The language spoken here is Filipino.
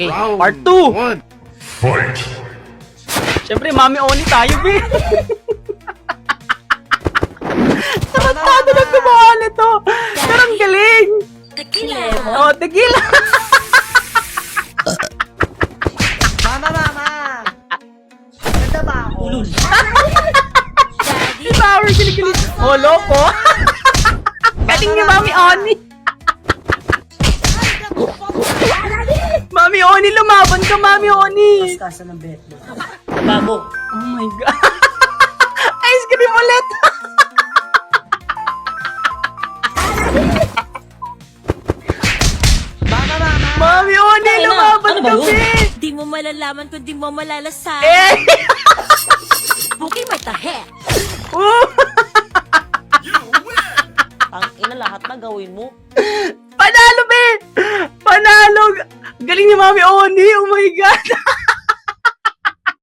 Okay, part 2. Fight! Siyempre, Mami Oni tayo, be. Tarantado na gumawa nito. Pero ang galing. Tequila. Oh, tequila. Mama! Ganda ba ako? Daddy. Si Power kinikilig. Oh, loko. Galing ni Mami Oni. Mami Oni, lumaban ka, Mami Oni. Kasa ng bet mo. Babo. Oh my God. Ice cream ulit. Mama! Mami Oni, lumaban Ano ba ka, yun? be. Di mo malalaman kung di mo malalasan. Eh. Bukay may tahe. Oh. Ang ina lahat na gawin mo. Panalo, be. Panalo. Galing ni Mami Oni. Oh my God.